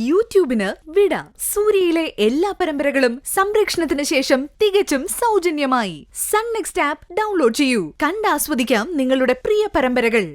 യൂട്യൂബിന് വിട. സൂര്യയിലെ എല്ലാ പരമ്പരകളും സംരക്ഷണത്തിന് ശേഷം തികച്ചും സൗജന്യമായി സൺ നെക്സ്റ്റ് ആപ്പ് ഡൗൺലോഡ് ചെയ്യൂ. കണ്ടാസ്വദിക്കാം നിങ്ങളുടെ പ്രിയ പരമ്പരകൾ.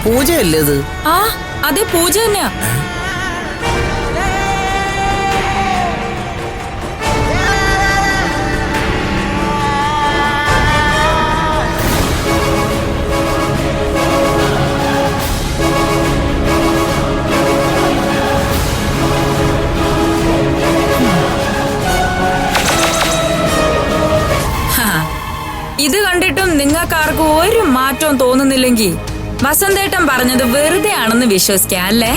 പൂജയല്ലേ ഇത്? ആ അതെ, പൂജ തന്നെയാ. ഇത് കണ്ടിട്ടും നിങ്ങൾക്കാർക്കും ഒരു മാറ്റവും തോന്നുന്നില്ലെങ്കിൽ വസന്തേട്ടൻ പറഞ്ഞത് വെറുതെ ആണെന്ന് വിശ്വസിക്കാം അല്ലേ?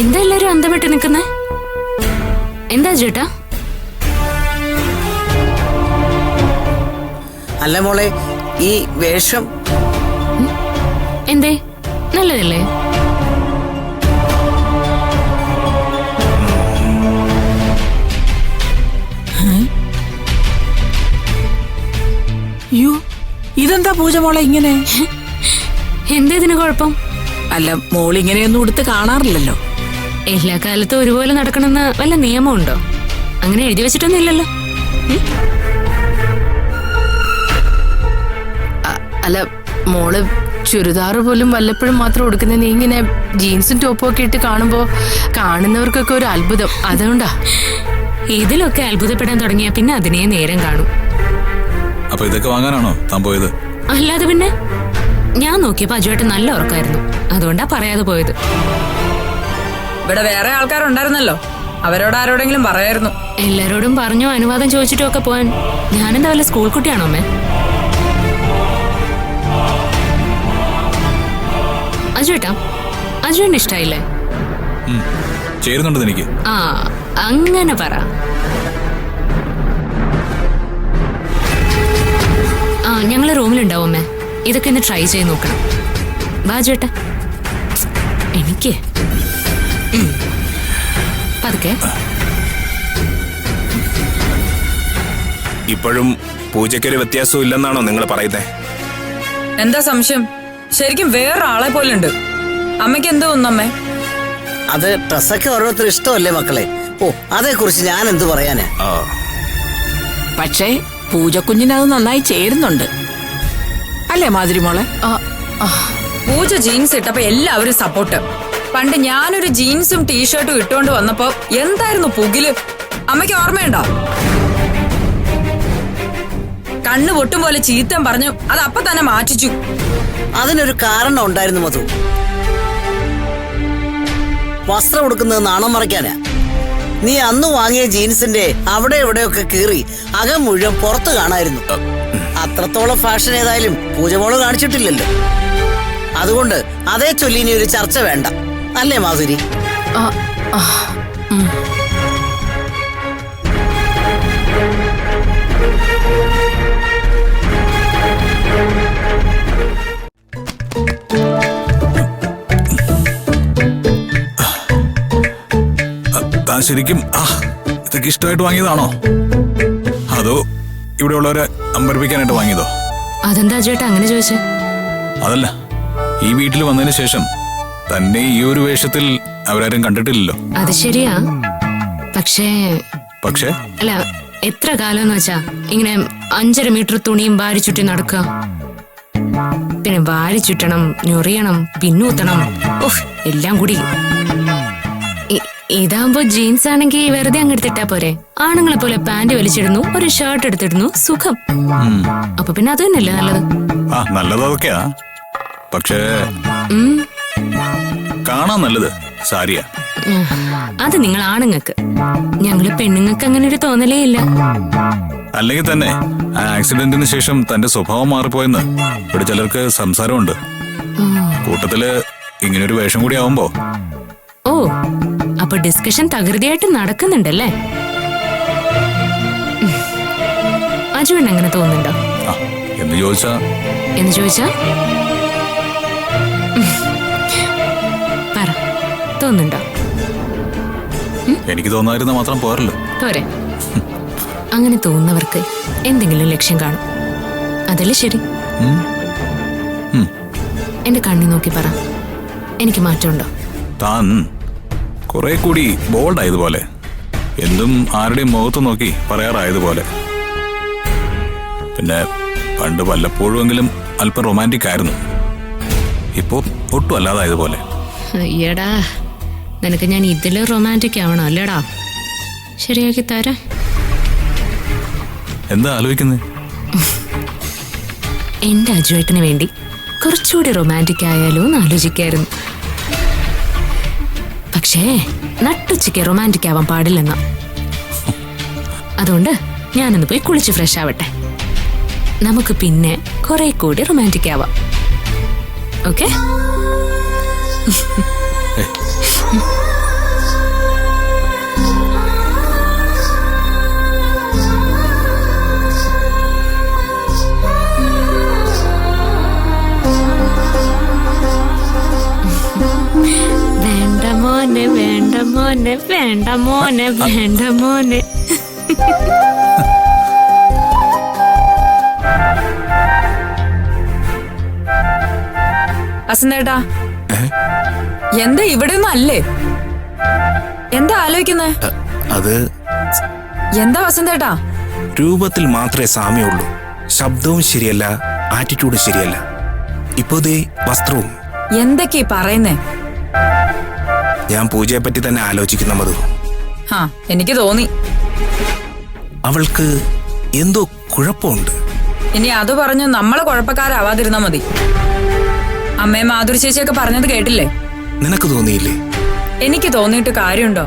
എന്താ എല്ലാരും അന്തമിട്ട് നിൽക്കുന്നേ? എന്താ ചേട്ടാ? അല്ല മോളെ, ഈ വേഷം എന്തേ, നല്ലതല്ലേ? ഇതെന്താ പൂജ മോളെ ഇങ്ങനെ? എന്താ ഇതിന് കുഴപ്പം? അല്ല, മോൾ ഇങ്ങനെയൊന്നും ഉടുത്ത് കാണാറില്ലല്ലോ. എല്ലാ കാലത്തും ഒരുപോലെ നടക്കണമെന്ന് വല്ല നിയമമുണ്ടോ? അങ്ങനെ എഴുതി വെച്ചിട്ടൊന്നും ഇല്ലല്ലോ. അല്ല മോള് ചുരിദാറ് പോലും വല്ലപ്പോഴും മാത്രം ഉടുക്കുന്ന നീ ഇങ്ങനെ ജീൻസും ടോപ്പും ഒക്കെ ഇട്ട് കാണുമ്പോ കാണുന്നവർക്കൊക്കെ ഒരു അത്ഭുതം. അതുകൊണ്ടാ. ഇതിലൊക്കെ അത്ഭുതപ്പെടാൻ തുടങ്ങിയ പിന്നെ അതിനേ നേരം കാണും. അപ്പൊ ഇതൊക്കെ വാങ്ങാനാണോ താൻ പോയത്? അല്ലാതെ പിന്നെ ഞാൻ നോക്കിയപ്പോ അജുവായിട്ട് നല്ല ഉറക്കായിരുന്നു. അതുകൊണ്ടാ പറയാതെ പോയത്. ഇവിടെ വേറെ ആൾക്കാരുണ്ടായിരുന്നല്ലോ, അവരോട് ആരോടെങ്കിലും പറയായിരുന്നു. എല്ലാരോടും പറഞ്ഞോ അനുവാദം ചോദിച്ചിട്ടും ഒക്കെ പോവാൻ ഞാനെന്താ വല്ല സ്കൂൾ കുട്ടിയാണോ അമ്മേ? അജുവേട്ടാ, അജുവിന് ഇഷ്ടായില്ലേ? ചേരുന്നുണ്ട് എനിക്ക്. ആ അങ്ങനെ പറ. ആ ഞങ്ങള് റൂമിലുണ്ടാവും അമ്മേ. ഇതൊക്കെ ഒന്ന് ട്രൈ ചെയ്ത് നോക്കണം. വാ ചേട്ടാ. എനിക്ക് പതുക്കെ. ഇപ്പോഴും പൂജയ്ക്കൊരു വ്യത്യാസവും ഇല്ലെന്നാണോ നിങ്ങൾ പറയുന്നേ? എന്താ സംശയം? ശരിക്കും വേറൊരാളെ പോലുണ്ട്. അമ്മയ്ക്ക് എന്ത് തോന്നുന്നമ്മേ? അത് ഡ്രസ്സൊക്കെ ഓരോരുത്തർ ഇഷ്ടമല്ലേ മക്കളെ. ഓ, അതേ കുറിച്ച് ഞാൻ എന്ത് പറയാനാ. പക്ഷേ പൂജക്കുഞ്ഞിനത് നന്നായി ചേരുന്നുണ്ട് അല്ലേ മാതിരി മോളെ? പൂജ ജീൻസ് ഇട്ടപ്പോ എല്ലാവരും സപ്പോർട്ട്. പണ്ട് ഞാനൊരു ജീൻസും ടീഷർട്ടും ഇട്ടുകൊണ്ട് വന്നപ്പോ എന്തായിരുന്നു പുകില്? അമ്മയ്ക്ക് ഓർമ്മയുണ്ടോ? കണ്ണു പൊട്ടും പോലെ ചീത്തം പറഞ്ഞു അത് അപ്പൊ തന്നെ മാറ്റിച്ചു. അതിനൊരു കാരണം ഉണ്ടായിരുന്നു മധു. വസ്ത്രം ഉടുക്കുന്നത് നാണം മറയ്ക്കാനാ. നീ അന്ന് വാങ്ങിയ ജീൻസിന്റെ അവിടെ എവിടെയൊക്കെ കീറി അകം മുഴുവൻ പുറത്ത് കാണായിരുന്നു. അത്രത്തോളം ഫാഷൻ ഏതായാലും പൂജമോള് കാണിച്ചിട്ടില്ലല്ലോ. അതുകൊണ്ട് അതേ ചൊല്ലി ഇനി ഒരു ചർച്ച വേണ്ട, അല്ലേ മാധുരി? താൻ ശരിക്കും ഇതൊക്കെ ഇഷ്ടമായിട്ട് വാങ്ങിയതാണോ? ഇവിടെ ഉള്ളവരെ അമ്പരപ്പിക്കാനായിട്ട് വാങ്ങിയതോ? അതെന്താ അജുവേട്ട അങ്ങനെ ചോദിച്ചേ? അതല്ല, ഈ വീട്ടിൽ വന്നതിന് ശേഷം തന്നെ ഈ ഒരു വേഷത്തിൽ അവരാരും കണ്ടിട്ടില്ലല്ലോ. അത് ശരിയാ. പക്ഷേ അല്ല, എത്ര കാലം എന്ന് വെച്ചാ ഇങ്ങനെ 5.5 മീറ്റർ തുണിയും വാരി ചുറ്റി നടക്കുക. പിന്നെ വാരി ചുറ്റണം, ഞൊറിയണം, പിന്നൂത്തണം, ഓഹ് എല്ലാം കൂടി. ഇതാകുമ്പോ ജീൻസ് ആണെങ്കിൽ വെറുതെ അങ്ങ് എടുത്തിട്ടാ പോരെ. ആണുങ്ങളെ പോലെ പാന്റ് വലിച്ചിടുന്നു, ഒരു ഷർട്ട് എടുത്തിടുന്നു, സുഖം. അപ്പൊ പിന്നെ അത് തന്നെയല്ലേ നല്ലത്? നല്ലത് അതൊക്കെയാ. പക്ഷേ കാണാൻ നല്ലത് സാരിയാ. അത് നിങ്ങൾ ആണുങ്ങൾക്ക്. ഞങ്ങള് പെണ്ണുങ്ങൾക്ക് അങ്ങനെ ഒരു തോന്നലേ ഇല്ല. അല്ലെങ്കിൽ തന്നെ ആ ആക്സിഡന്റിന് ശേഷം തന്റെ സ്വഭാവം മാറിപ്പോയെന്ന് ഇവിടെ ചിലർക്ക് സംസാരമുണ്ട്. കൂട്ടത്തില് ഇങ്ങനൊരു വേഷം കൂടി ആവുമ്പോ. ഓ, അപ്പൊ ഡിസ്കഷൻ തകൃതിയായിട്ട് നടക്കുന്നുണ്ടല്ലേ? അജുവേട്ടൻ അങ്ങനെ തോന്നുന്നുണ്ടോ? എന്ന് ചോദിച്ചാ പറ, തോന്നുന്നുണ്ടോ? എനിക്ക് തോന്നാതിരുന്ന മാത്രം പോരല്ലോ. പോരെ. അങ്ങനെ തോന്നുന്നവർക്ക് എന്തെങ്കിലും ലക്ഷ്യം കാണും. അതല്ലേ ശരി? എന്റെ കണ്ണി നോക്കി പറ, എനിക്ക് മാറ്റമുണ്ടോ? താൻ കുറെ കൂടി ബോൾഡ് ആയതുപോലെ, എന്തും ആരുടെയും മുഖത്ത് നോക്കി പറയാറായതുപോലെ. പിന്നെ പണ്ട് വല്ലപ്പോഴുമെങ്കിലും അല്പം റൊമാൻറ്റിക് ആയിരുന്നു. ഇപ്പോ ഒട്ടും അല്ലാതായതുപോലെ. അയ്യടാ, നിനക്ക് ഞാൻ ഇതില് റൊമാൻറ്റിക് ആവണോ അല്ലേടാ? ശരിയാക്കി തരാം. എന്താ ആലോചിക്കുന്നത്? എന്റെ അജുവേട്ടന് വേണ്ടി കുറച്ചുകൂടി റൊമാൻറ്റിക് ആയാലോ എന്ന് ആലോചിക്കായിരുന്നു. പക്ഷേ നട്ടുച്ചയ്ക്ക് റൊമാൻറ്റിക് ആവാൻ പാടില്ലെന്നാ. അതുകൊണ്ട് ഞാനൊന്ന് പോയി കുളിച്ച് ഫ്രഷ് ആവട്ടെ. നമുക്ക് പിന്നെ കുറെ കൂടി റൊമാൻറ്റിക് ആവാം. ഓക്കെ? വേണ്ട മോനെ, വേണ്ട മോനെ, വേണ്ട മോനെ, വേണ്ട മോനെ. വസന്തേട്ടാ, എന്താ ഇവിടെ ഒന്നും അല്ലേ? എന്താ ആലോചിക്കുന്നേ? അത് എന്താ വസന്തേട്ടാ? രൂപത്തിൽ മാത്രമേ സാമ്യമുള്ളൂ. ശബ്ദവും ശരിയല്ല, ആറ്റിറ്റ്യൂഡ് ശരിയല്ല. ഇപ്പോ ദേ വസ്ത്രവും. എന്തൊക്കെയാ പറയുന്നേ? ഞാൻ പൂജയെ പറ്റി തന്നെ ആലോചിക്കുന്ന മധു. എനിക്ക് തോന്നി അവൾക്ക് എന്തോ കുഴപ്പമുണ്ട്. ഇനി അത് പറഞ്ഞു നമ്മളെ കുഴപ്പക്കാരാവാതിരുന്നാ മതി. അമ്മയെ മാധുരി ചേച്ചിയൊക്കെ പറഞ്ഞത് കേട്ടില്ലേ? നിനക്ക് തോന്നിയില്ലേ? എനിക്ക് തോന്നിയിട്ട് കാര്യമുണ്ടോ?